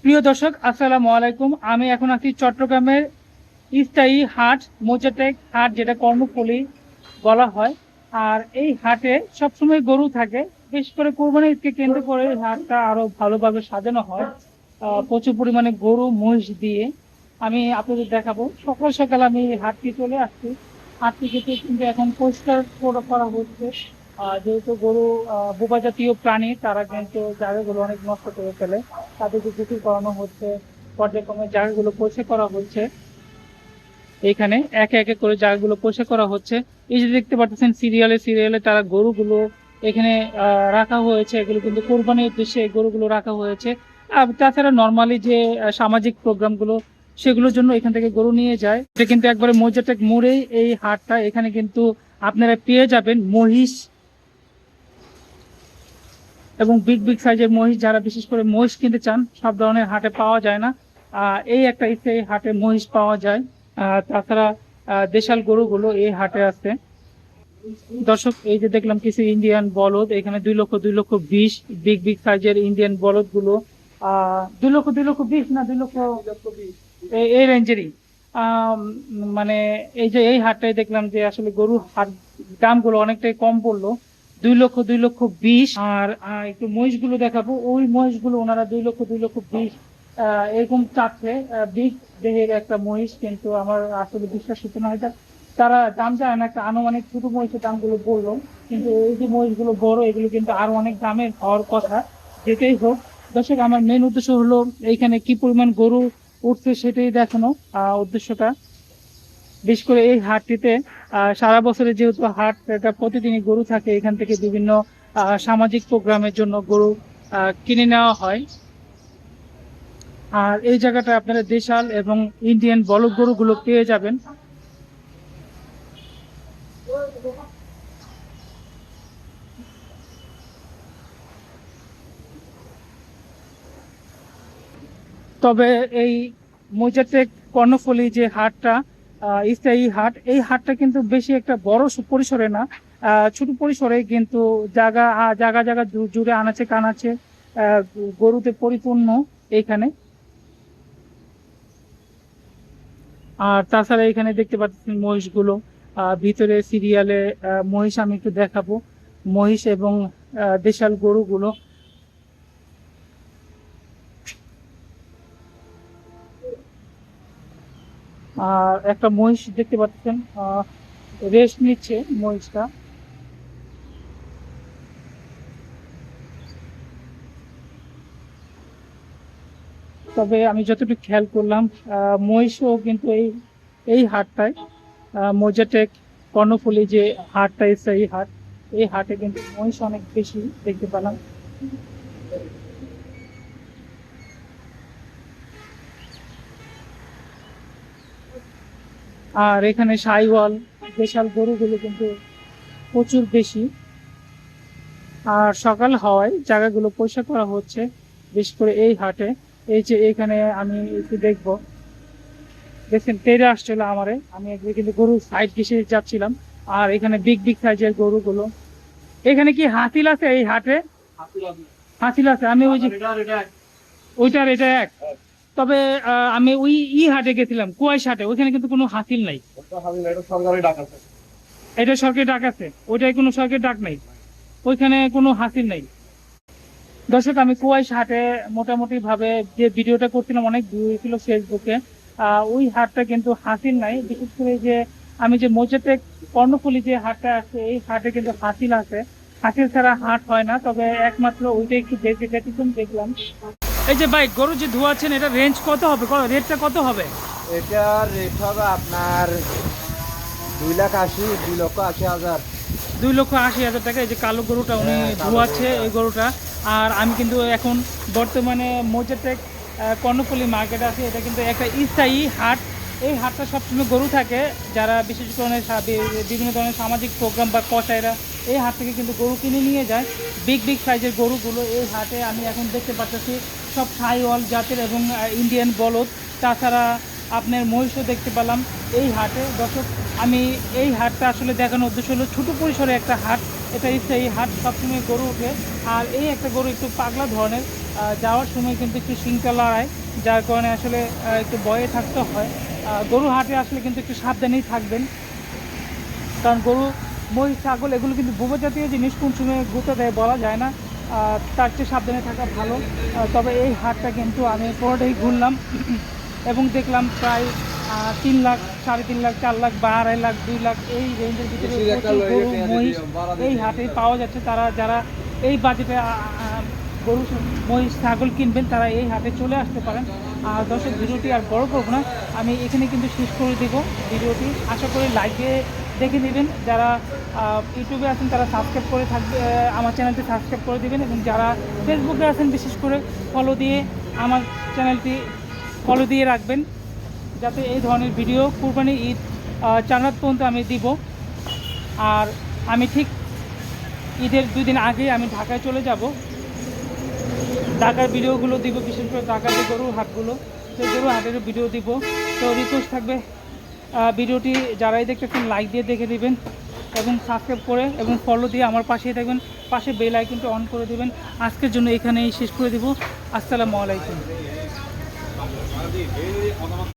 প্রিয় দর্শক, আসসালামু আলাইকুম। আমি এখন আছি চট্টগ্রামের স্থায়ী হাট, মোজাটেক হাট, যেটা কর্ণফুলী বলা হয়। আর এই হাটে সবসময় গরু থাকে। বিশেষ করে কোরবানি ঈদকে কেন্দ্র করে এই হাটটা আরো ভালোভাবে সাজানো হয় প্রচুর পরিমাণে গরু মহিষ দিয়ে। আমি আপনাদের দেখাবো। সকাল সকাল আমি এই হাটটি চলে আসছি। হাটটি কিন্তু এখন পরিষ্কার করা হচ্ছে। যেহেতু গরু বোবা জাতীয় প্রাণী, তারা কিন্তু জায়গাগুলো অনেক নষ্ট করে ফেলে। তাদেরকে গোসল করানো হচ্ছে, পর্যায়ক্রমে জায়গাগুলো পরিষ্কার করা হচ্ছে। এখানে একে একে করে জায়গাগুলো পরিষ্কার করা হচ্ছে। এই যে দেখতে পাচ্ছেন সিরিয়ালে সিরিয়ালে তারা গরুগুলো এখানে রাখা হয়েছে। এগুলো কিন্তু কোরবানির উদ্দেশ্যে এই গরুগুলো রাখা হয়েছে। আর তাছাড়া নর্মালি যে সামাজিক প্রোগ্রামগুলো, সেগুলোর জন্য এখান থেকে গরু নিয়ে যায়। এটা কিন্তু একবারে মৌজাটেক মোড়েই এই হাটটা। এখানে কিন্তু আপনারা পেয়ে যাবেন মহিষ এবং বিগ বিগ সাইজের মহিষ। যারা বিশেষ করে মহিষ কিনতে চান, সব ধরনের হাটে পাওয়া যায় না। এই একটা স্থায়ী হাটে মহিষ পাওয়া যায়। তাছাড়া দেশাল গরুগুলো এই হাটে আছে। দর্শক, এই যে দেখলাম কিছু ইন্ডিয়ান বলদ, এখানে 2 লক্ষ বিগ বিগ সাইজের ইন্ডিয়ান বলদ গুলো 2 লক্ষ 20 না 2 লক্ষ এই রেঞ্জেরই। মানে এই যে এই হাটটাই দেখলাম যে আসলে গরুর হাট দামগুলো অনেকটাই কম পড়লো। 2 লক্ষ 20। আর একটু মহিষ গুলো দেখাবো। ওই মহিষ গুলো ওনারা 2 লক্ষ 20 এরকম চাচ্ছে। বিগ দেহের একটা মহিষ, কিন্তু আমার আসলে বিশ্বাস হচ্ছে না। এটা তারা দাম জানে না, একটা আনুমানিক ছোট মহিষের দামগুলো বললো। কিন্তু এই যে মহিষগুলো বড়, এগুলো কিন্তু আরো অনেক দামের হওয়ার কথা। যেটাই হোক দর্শক, আমার মেন উদ্দেশ্য হলো এইখানে কি পরিমাণ গরু উঠছে সেটাই দেখানো উদ্দেশ্যটা। বিশেষ করে এই হাটটিতে সারা বছরে যেহেতু হাট, এটা প্রতিদিনই গরু থাকে। এখান থেকে বিভিন্ন সামাজিক প্রোগ্রামের জন্য গরু কিনে নেওয়া হয়। আর এই জায়গাটা আপনারা দেশাল এবং ইন্ডিয়ান বলদ গরুগুলো পেয়ে যাবেন। তবে এই মৌজাটেক কর্ণফুলী যে হাটটা, স্থায়ী হাট, এই হাটটা কিন্তু বেশি একটা বড় পরিসরে না, ছোট পরিসরে, কিন্তু জায়গা জায়গা জায়গা জুড়ে আনাচে কানাচে গরুতে পরিপূর্ণ এইখানে। আর তাছাড়া এখানে দেখতে পাচ্ছেন মহিষগুলো ভিতরে সিরিয়ালে। মহিষ আমি একটু দেখাবো, মহিষ এবং দেশাল গরুগুলো। আর একটা মহিষ দেখতে পাচ্ছেন রেস্ট নিচ্ছে মহিষটা। তবে আমি যতটুকু খেয়াল করলাম, মহিষও কিন্তু এই এই হাটটায়, মৌজাটেক কর্ণফুলী যে হাটটা স্থায়ী হাট, এই হাটে কিন্তু মহিষ অনেক বেশি দেখতে পেলাম। আর এখানে সাইওয়াল দেশাল গরুগুলো কিন্তু প্রচুর বেশি। আর সকাল হওয়ায় জায়গাগুলো পরিষ্কার করা হচ্ছে, বিশেষ করে এই হাটে। এই যে এখানে আমি একটু দেখবো, দেখছেন তেড়ে আসছিল আমারে, আমি একদিকে কিন্তু গরু সাইড ঘেসে যাচ্ছিলাম। আর এখানে বিগ বিগ সাইজের গরুগুলো। এখানে কি হাসিল আছে এই হাটে? হাসিল আছে। আমি ওই যে ওইটার এটা এক। তবে আমি ওই হাটে গেছিলাম, কুয়াইশ হাটে, ওইখানে কিন্তু কোনো হাসিল নাই। এটা সরকারি ডাক আছে, ওইটাই কোনো সরকারি ডাক নাই, ওইখানে কোনো হাসিল নাই। দর্শক, আমি কুয়াইশ হাটে মোটামুটি ভাবে যে ভিডিওটা করছিলাম, অনেক ভিউ হয়েছিল ফেসবুকে। ওই হাটটা কিন্তু হাসিল নাই। বিশেষ করে যে আমি যে মৌজাটেক কর্ণফুলী যে হাটটা আছে, এই হাটে কিন্তু হাসিল আছে। হাসিল ছাড়া হাট হয় না। তবে একমাত্র ওইটা একটু ব্যতিক্রম দেখলাম। এই যে ভাই, গরু যে ধোয়াচ্ছেন, এটা রেঞ্জ কত হবে, রেটটা কত হবে? এটার রেট হবে আপনার 2,80,000, 2,80,000। 2,80,000 টাকা। এই যে কালো গরুটা উনি ধোয়াচ্ছে, এই গরুটা। আর আমি কিন্তু এখন বর্তমানে মৌজাটেক কর্ণফুলী মার্কেট আছে। এটা কিন্তু একটা স্থায়ী হাট। এই হাটটা সবসময় গরু থাকে। যারা বিশেষ করে বিভিন্ন ধরনের সামাজিক প্রোগ্রাম বা কসাইরা এই হাট থেকে কিন্তু গরু কিনে নিয়ে যায়। বিগ বিগ সাইজের গরুগুলো এই হাটে আমি এখন দেখতে পাচ্ছি, সব সাইওয়াল জাতের এবং ইন্ডিয়ান বলদ। তাছাড়া আপনার মহিষও দেখতে পেলাম এই হাটে। দর্শক, আমি এই হাটটা আসলে দেখানোর উদ্দেশ্য হলো ছোট পরিসরে একটা হাট। এটা স্থায়ী হাট, সবসময় গরু ওঠে। আর এই একটা গরু একটু পাগলা ধরনের, যাওয়ার সময় কিন্তু একটু শিংটা লড়ায়, যার কারণে আসলে একটু ভয়ে থাকতে হয়। গরু হাটে আসলে কিন্তু একটু সাবধানেই থাকবেন, কারণ গরু মহিষ ছাগল এগুলো কিন্তু গোবর জাতীয় জিনিস, কোন সময় গুঁতে দেয় বলা যায় না। তার চেয়ে সাবধানে থাকা ভালো। তবে এই হাটটা কিন্তু আমি পুরোটাই ঘুরলাম এবং দেখলাম প্রায় 3 লাখ, 3.5 লাখ, 4 লাখ বা 2.5 লাখ, 2 লাখ এই রেঞ্জের ভিতরে প্রচুর গরু মহিষ এই হাটে পাওয়া যাচ্ছে। তারা যারা এই বাজেটে গরু মহিষ ছাগল কিনবেন তারা এই হাটে চলে আসতে পারেন। আর দর্শক, ভিডিওটি আর বড় করব না, আমি এখানে কিন্তু শেষ করে দেব ভিডিওটি। আশা করি লাইক দিয়ে দেখে নেবেন। যারা ইউটিউবে আছেন তারা সাবস্ক্রাইব করে থাকবে, আমার চ্যানেলটি সাবস্ক্রাইব করে দেবেন, এবং যারা ফেসবুকে আছেন বিশেষ করে ফলো দিয়ে আমার চ্যানেলটি ফলো দিয়ে রাখবেন, যাতে এই ধরনের ভিডিও কুরবানি ঈদ চাঁদ পর্যন্ত আমি দিব। আর আমি ঠিক ঈদের 2 দিন আগে আমি ঢাকায় চলে যাব, ঢাকার ভিডিওগুলো দিব, বিশেষ করে ঢাকার যে গরুর হাটগুলো সেই গরুর হাটের ভিডিও দিব। তো রিকোয়েস্ট থাকবে ভিডিওটি যারাই দেখতেছেন লাইক দিয়ে দেখে দিবেন এবং সাবস্ক্রাইব করে এবং ফলো দিয়ে আমার পাশেই থাকবেন, পাশে বেল আইকনটা অন করে দিবেন। আজকের জন্য এখানেই শেষ করে দেব। আসসালামু আলাইকুম।